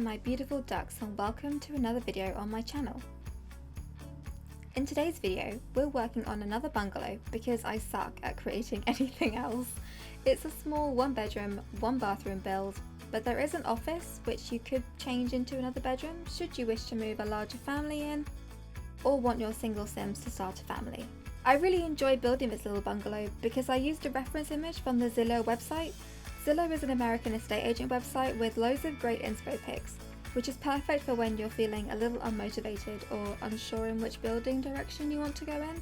my beautiful ducks, and welcome to another video on my channel. In today's video, we're working on another bungalow because I suck at creating anything else. It's a small 1-bedroom, 1-bathroom build, but there is an office which you could change into another bedroom should you wish to move a larger family in or want your single Sims to start a family. I really enjoy building this little bungalow because I used a reference image from the Zillow website. Zillow is an American estate agent website with loads of great inspo pics, which is perfect for when you're feeling a little unmotivated or unsure in which building direction you want to go in.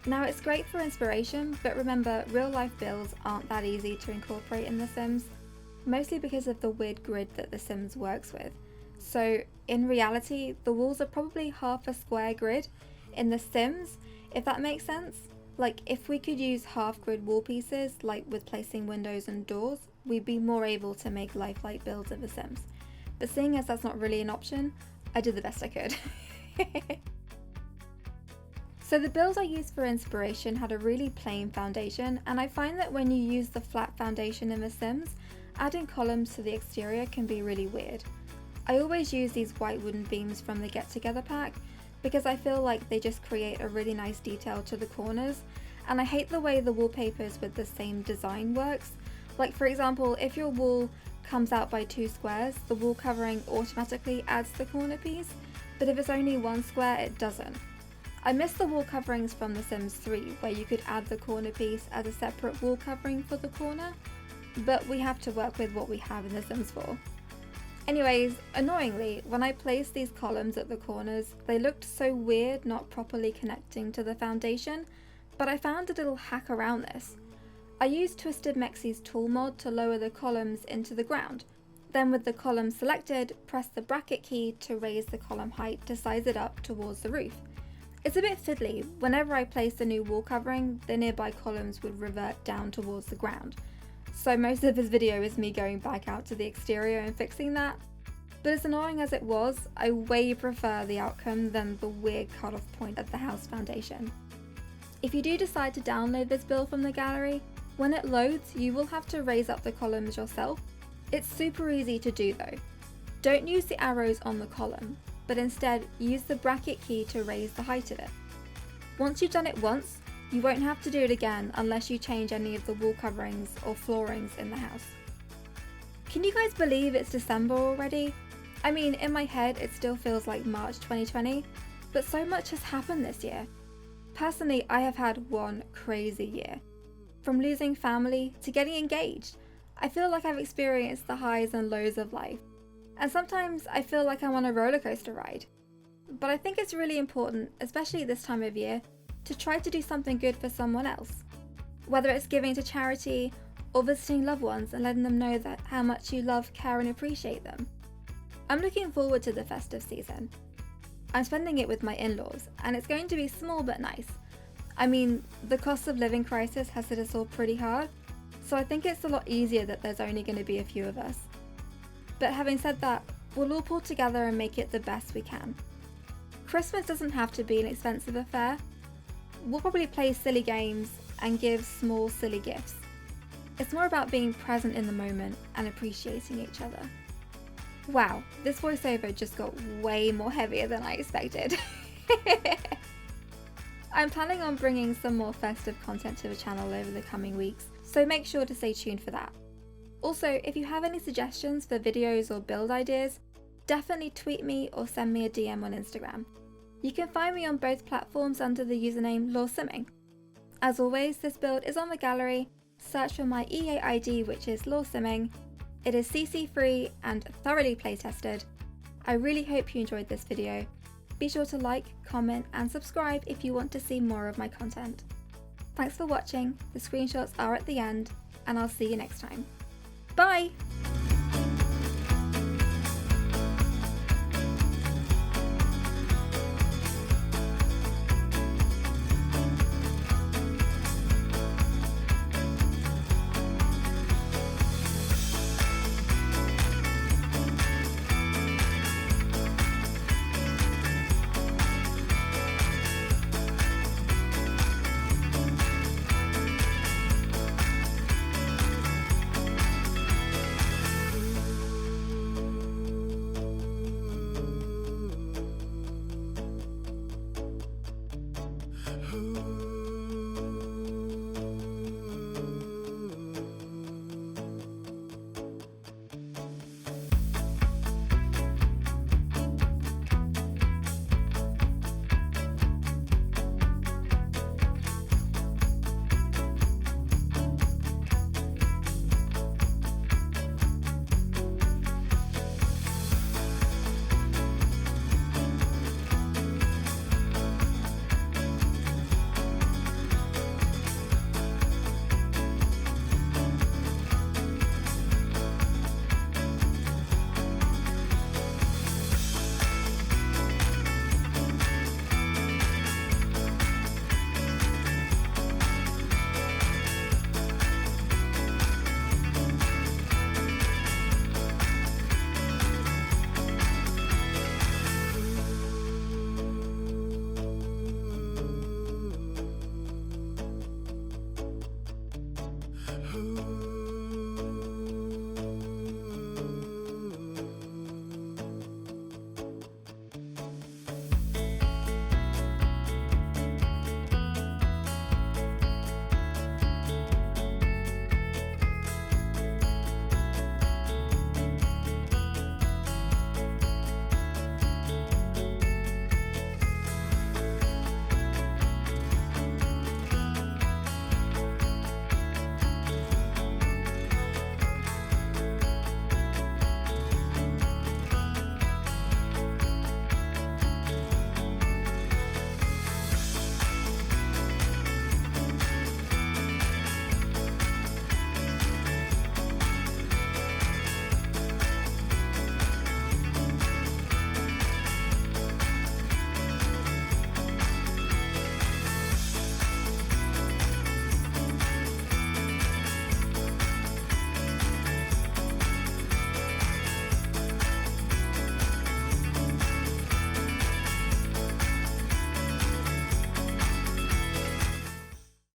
Now, it's great for inspiration, but remember, real life builds aren't that easy to incorporate in The Sims, mostly because of the weird grid that The Sims works with. So in reality, the walls are probably half a square grid in The Sims, if that makes sense. Like, if we could use half grid wall pieces, like with placing windows and doors, we'd be more able to make lifelike builds of The Sims. But seeing as that's not really an option, I did the best I could. So the build I used for inspiration had a really plain foundation, and I find that when you use the flat foundation in The Sims, adding columns to the exterior can be really weird. I always use these white wooden beams from the Get Together pack because I feel like they just create a really nice detail to the corners, and I hate the way the wallpapers with the same design works. Like, for example, if your wall comes out by 2 squares, the wall covering automatically adds the corner piece, but if it's only 1 square, it doesn't. I miss the wall coverings from The Sims 3, where you could add the corner piece as a separate wall covering for the corner, but we have to work with what we have in The Sims 4. Anyways, annoyingly, when I placed these columns at the corners, they looked so weird not properly connecting to the foundation, but I found a little hack around this. I used Twisted Mexie's tool mod to lower the columns into the ground. Then with the column selected, press the bracket key to raise the column height to size it up towards the roof. It's a bit fiddly. Whenever I placed a new wall covering, the nearby columns would revert down towards the ground. So most of this video is me going back out to the exterior and fixing that. But as annoying as it was, I way prefer the outcome than the weird cut-off point at the house foundation. If you do decide to download this build from the gallery, when it loads, you will have to raise up the columns yourself. It's super easy to do though. Don't use the arrows on the column, but instead use the bracket key to raise the height of it. Once you've done it once, you won't have to do it again unless you change any of the wall coverings or floorings in the house. Can you guys believe it's December already? I mean, in my head it still feels like March 2020, but so much has happened this year. Personally, I have had one crazy year. From losing family to getting engaged, I feel like I've experienced the highs and lows of life. And sometimes I feel like I'm on a roller coaster ride. But I think it's really important, especially this time of year, to try to do something good for someone else. Whether it's giving to charity or visiting loved ones and letting them know that how much you love, care and appreciate them. I'm looking forward to the festive season. I'm spending it with my in-laws, and it's going to be small but nice. I mean, the cost of living crisis has hit us all pretty hard, so I think it's a lot easier that there's only going to be a few of us. But having said that, we'll all pull together and make it the best we can. Christmas doesn't have to be an expensive affair. We'll probably play silly games and give small silly gifts. It's more about being present in the moment and appreciating each other. Wow, this voiceover just got way more heavier than I expected. I'm planning on bringing some more festive content to the channel over the coming weeks, so make sure to stay tuned for that. Also, if you have any suggestions for videos or build ideas, definitely tweet me or send me a DM on Instagram. You can find me on both platforms under the username laursimming. As always, this build is on the gallery. Search for my EA ID, which is laursimming. It is CC free and thoroughly playtested. I really hope you enjoyed this video. Be sure to like, comment and subscribe if you want to see more of my content. Thanks for watching, the screenshots are at the end, and I'll see you next time. Bye!